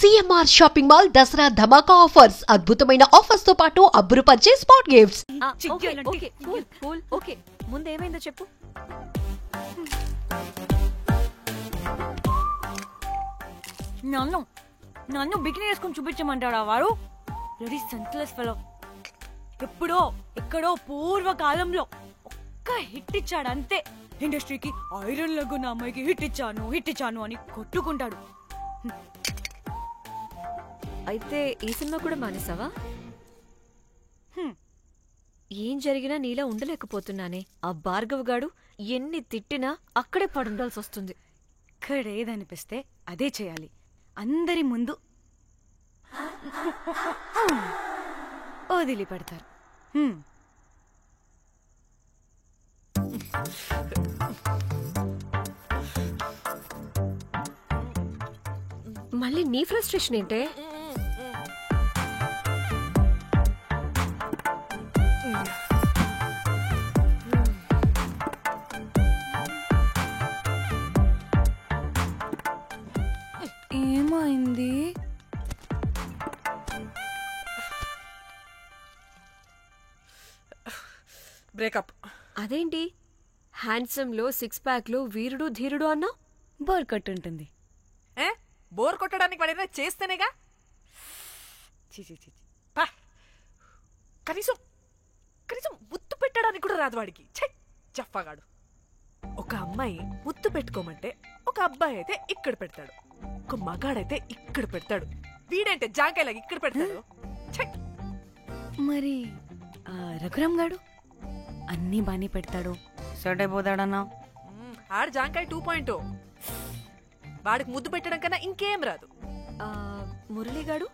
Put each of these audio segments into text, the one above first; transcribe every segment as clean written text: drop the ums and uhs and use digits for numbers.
CMR shopping mall Dasara ధమాకా offers. అద్భుతమైన offers తో పాటు అబ్బురుపరిచే స్పాట్ గిఫ్ట్స్. ఓకే ముందు ఏమైందో చెప్పు. నన్ను బికినీ వేసుకుని చూపించమంటాడా వాడు? Ready senseless fellow. ఎప్పుడో ఎక్కడో పూర్వకాలంలో ఒక్క హిట్ ఇచ్చాడు అంతే. ఇండస్ట్రీకి ఐరన్ లెగ్ ఉన్న అమ్మాయికి హిట్ ఇచ్చాను అని కొట్టుకుంటాడు. అయితే ఈ సినిమా కూడా మానేసావా? ఏం జరిగినా నీలా ఉండలేకపోతున్నానే. ఆ భార్గవ్ గాడు ఎన్ని తిట్టినా అక్కడే పడుండాల్సి వస్తుంది. ఇక్కడ ఏదనిపిస్తే అదే చేయాలి. అందరి ముందు వదిలిపెడతారు. మళ్ళీ నీ ఫ్రస్ట్రేషన్ ఏంటే? ఏమైంది? బ్రేకప్. అదేంటి హ్యాండ్సమ్ లో 6 ప్యాక్ లో వీరుడు ధీరుడు అన్నా? బోర్ కట్టుంటుంది. బోర్ కొట్టడానికి వాడేనా చేస్తేనేగా. కనీసం ముత్తు పెట్టడానికి కూడా రాదు వాడికి. జఫాగాడు. ఒక అమ్మాయి ముత్తు పెట్టుకోమంటే ఒక అబ్బాయి అయితే ఇక్కడ పెడతాడు, ఒక మగాడైతే ఇక్కడ పెడతాడు. వీడంటే జాంకాయలాగా ఇక్కడ పెడతాడు. మరి రఘురామ్ గాడు అన్నీ బానే పెడతాడు, సెట్ అయిపోతాడన్నా. ఆడు జాంకాయ 2.0. వాడికి ముద్దు పెట్టడం కన్నా ఇంకేం రాదు. మురళీగాడు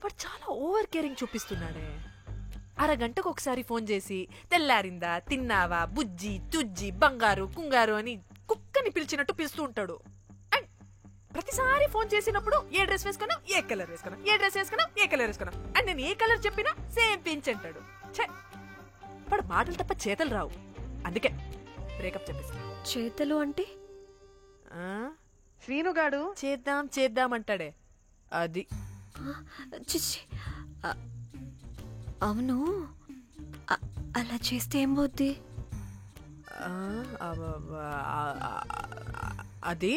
వాడు చాలా ఓవర్ కేరింగ్ చూపిస్తున్నాడే. అరగంటకు ఒకసారి ఫోన్ చేసి తెల్లారిందా, తిన్నావా, బుజ్జి తుజ్జి, బంగారు కుంగారు అని కుక్కని పిలిచినట్టు పిలుస్తూ ఉంటాడు. అండ్ ప్రతిసారి ఫోన్ చేసినప్పుడు ఏ డ్రెస్ వేసుకున్నా, ఏ కలర్ వేసుకున్నా, ఏ డ్రెస్ వేసుకున్నా, ఏ కలర్ వేసుకున్నా, అండ్ నేను ఏ కలర్ చెప్పినా సేమ్ పించ్ అంటాడు. వాడు మాటలు తప్ప చేతలు రావు. అందుకే బ్రేకప్ చెప్పేసి. చేతలు అంటే శ్రీనుగాడు చేద్దాం అంటాడే అది. అవును, అలా చేస్తే ఏం పోద్ది? అది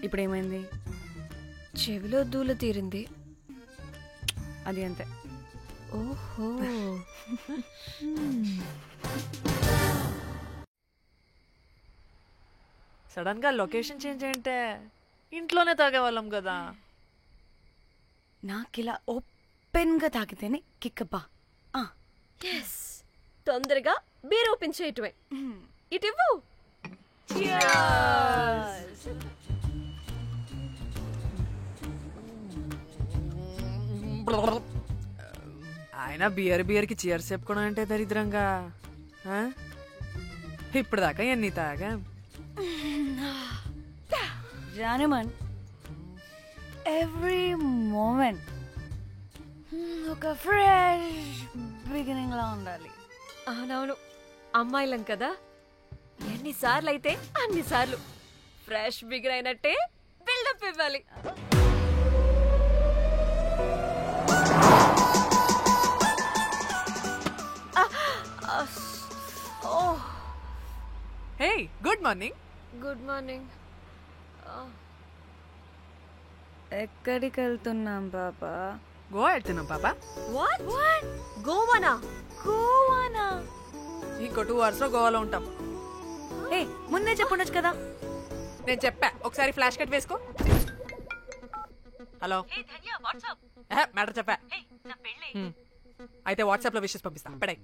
ఇప్పుడేమైంది? చెవిలో దూల తీరింది. అది అంతే. ఓహో. సడన్ గా లొకేషన్ చేంజ్ అంటే ఇంట్లోనే తాగేవాళ్ళం కదా. నాకిలా ఓపెన్ గా తాగితేనే కిక్కబ్బా. తొందరగా బీర్ ఓపెన్ చేయటమే. ఇటివ్వు. ఆయన బియర్ కి చీర్స్ చెప్పుకోవడం అంటే దరిద్రంగా. ఇప్పుడు దాకా ఎన్ని తాగా జానమన్. ఎవ్రీ మూమెంట్ ఒక ఫ్రెష్ బిగినింగ్ లా ఉండాలి. అవునవును, అమ్మాయిలం కదా, ఎన్నిసార్లు అయితే అన్నిసార్లు ఫ్రెష్ బిగిన్ అయినట్టే బిల్డప్ ఇవ్వాలి. హే, గుడ్ మార్నింగ్. Good morning. ఎక్కడికి వెళ్తున్నాం పాపా? గోవా వెళ్తున్నాం పాపా. వాట్? గోవానా? ఇంకో 2 hours లో గోవాలో ఉంటాం. ముందే చెప్పుండొచ్చు కదా. నేను చెప్పా, ఒకసారి ఫ్లాష్ కట్ వేసుకో. హలో మ్యాటర్ చెప్పా. అయితే వాట్సాప్ లో విషెస్ పంపిస్తా. పడాయి.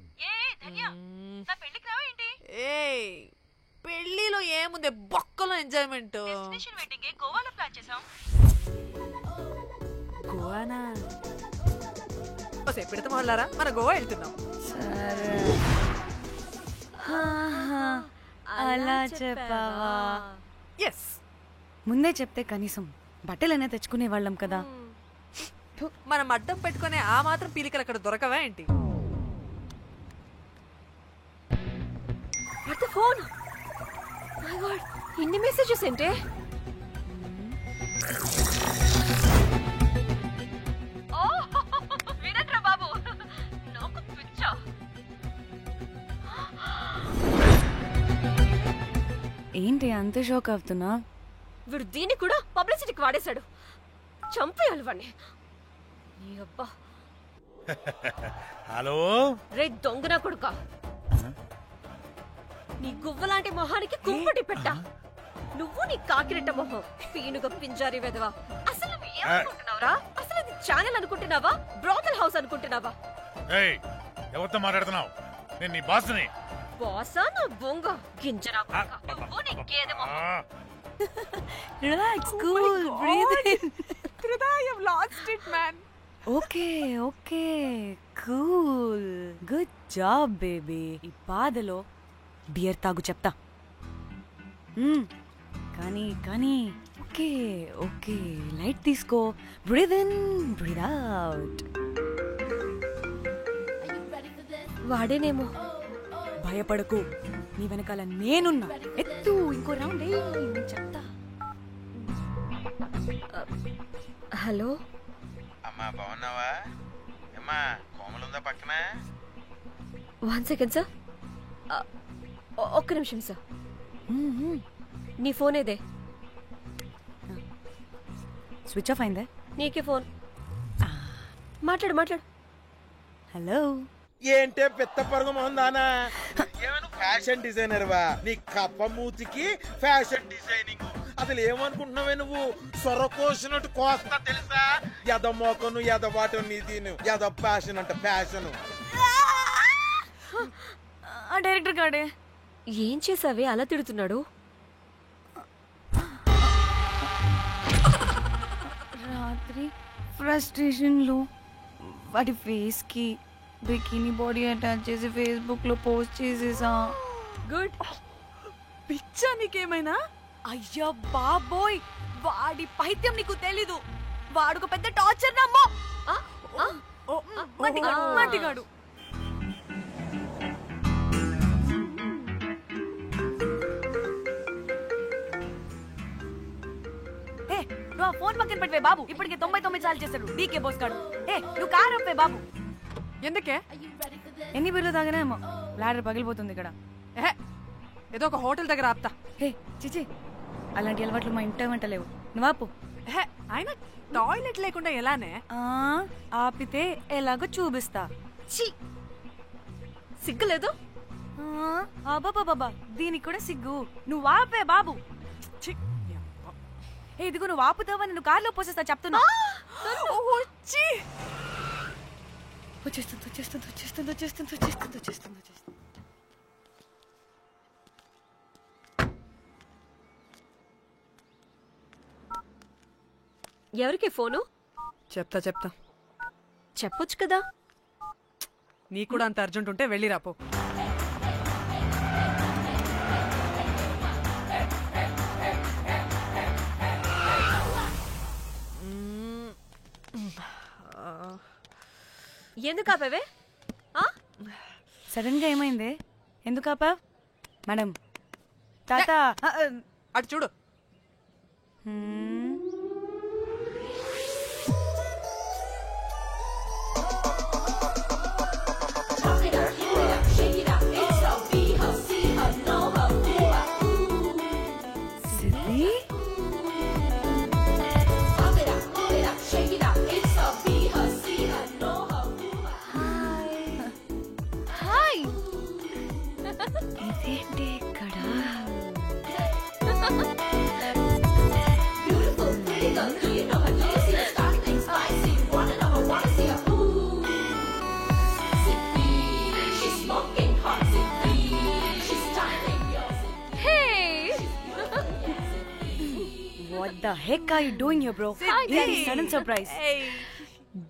పెళ్లిలో ఏముంది, బొక్కలో ఎంజాయ్మెంట్. గోవానా? పెడతాం వాళ్ళారా, మన గోవా వెళ్తున్నాం. సరే, అలా చెప్పావా? ఎస్, ముందే చెప్తే కనీసం బట్టలనే తెచ్చుకునే వాళ్ళం కదా. మనం అడ్డం పెట్టుకునే ఆ మాత్రం పీలికలు అక్కడ దొరకవా ఏంటి? What the phone? My God, ఇన్ని మెసేజెస్ ఏంటే? వినట్రా బాబు, నాకు పిచ్చా. ఏంటి అంత షాక్ అవుతున్నా? వీడు దీన్ని కూడా పబ్లిసిటీకి వాడేశాడు. చంపేయాలి వాడిని. నీ అబ్బా. హలో రే దొంగన కొడుకా, నీ గువ్వలాంటి మొహానికి కుంపటి పెట్ట. నువ్వు నీ కాకిరెట్ట మొహం, పీనుగ పింజారి వెదవా. అసలు నువ్వు ఏమనుకుంటున్నావురా? అసలు ఇది ఛానల్ అనుకుంటున్నావా, బ్రోతల్ హౌస్ అనుకుంటున్నావా? ఏయ్, ఎవరితో మాట్లాడుతున్నావు? నేను నీ బాస్ని. బాసా నా బొంగ గింజరా కొడుకా. నువ్వు నీ గేదె మొహం. Relax, cool, breathe in. Trida, you've lost it, man. Okay okay, cool, good job baby. ఈ బాధలో బియర్ తాగు చెప్తా. కానీ కానీ ఓకే ఓకే, లైట్ తీసుకో. Breathe in, breathe out. వాడేనేమో. భయపడకు, నీ వెనకాల నేనున్నా. ఎత్తు, ఇంకో రౌండ్ నేను చెప్తా. హలో అమ్మా, బాగున్నావా? అమ్మా, కోమలుందా పక్కన? 1 సెకండ్ సార్. ఒక్క నిమిషం సార్. నీ ఫోన్ ఏదే? స్విచ్ ఆఫ్ అయిందే. నీకే ఫోన్. మాట్లాడు మాట్లాడు. హలో. ఏంటే పెద్ద పరుగు మొహం దానా? ఏమను ఫ్యాషన్ డిజైనర్ వా? నీ కప్ప మూతికి ఫ్యాషన్ డిజైనింగ్. అసలు ఏమనుకుంటున్నావే నువ్వు? సొరకోసినట్టు కోస్తా తెలుసా? ఎద మోకను, ఎద వాటను, నీదిను ఎద ఫ్యాషన్ అంట ఫ్యాషన్. ఆ డైరెక్టర్ గాడే ఏం చేసావే అలా తిడుతున్నాడు? రాత్రి ఫ్రస్ట్రేషన్ లో వాడి ఫేస్ కి బికినీ బాడీ అటాచ్ చేసి ఫేస్బుక్ లో పోస్ట్ చేసేసా. గుడ్. పిచ్చా నీకేమైనా? అయ్యా బాబోయ్, వాడి పైత్యం నీకు తెలీదు. వాడు పెద్ద టార్చర్ నమ్మో. మంటిగాడు. నువ్వు ఆ ఫోన్ పక్కన పెట్టవే బాబు. ఇప్పటికే 99 సార్లు చేశాడు డీకే బోస్ గాడు. నువ్వు కారు అప్పే బాబు. ఎందుకే? ఎన్ని బిర్లు తాగినాయేమో, లాడర్ పగిలిపోతుంది ఇక్కడ. ఏదో ఒక హోటల్ దగ్గర ఆపుతా. చిచి, అలాంటి అలవాట్లు మా ఇంట వెంట లేవు. నువ్వు ఆపు. ఆయన టాయిలెట్ లేకుండా ఎలానే? ఆపితే ఎలాగో చూపిస్తా. సిగ్గులేదు? బాబా, దీనికి కూడా సిగ్గు. నువ్వు ఆపే బాబు. ఇదిగో నువ్వు ఆపుతావా, నేను కార్లో పోసేస్తా చెప్తున్నా. వచ్చేస్తుంది. ఎవరికి ఫోను? చెప్తా చెప్పొచ్చు కదా. నీ కూడా అంత అర్జెంట్ ఉంటే వెళ్ళి రాపో. ఎందుకు ఆపేవే? సడన్ గా ఏమైంది? ఎందుకు ఆపా? మేడం, తాత అటు చూడు. ఇదేంటి ఇక్కడ? What the heck are you doing here, bro? This is sudden surprise.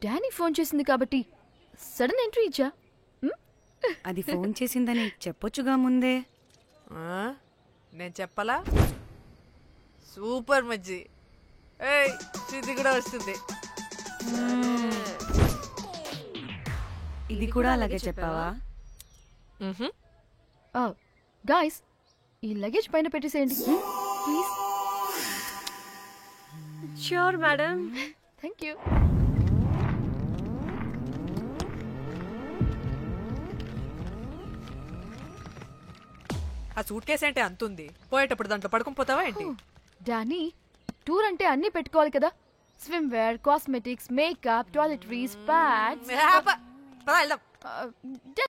Danny phone చేసింది కాబట్టి సడన్ ఎంట్రీ ఇచ్చా. అది ఫోన్ చేసిందని చెప్పొచ్చుగా ముందే. నేను చెప్పలా? సూపర్ మజ్జి. ఇది కూడా వస్తుంది. ఇది కూడా అలాగే చెప్పావా? గాయస్ ఈ లగేజ్ పైన పెట్టేసేయండి please. Sure madam. Thank you. ఆ సూట్ కేసు అంటే అంతుంది, పోయేటప్పుడు దాంట్లో పడుకుని పోతావా ఏంటి? డానీ టూర్ అంటే అన్నీ పెట్టుకోవాలి కదా. Swimwear, cosmetics, makeup, toiletries, pads. పద వెళ్దాం.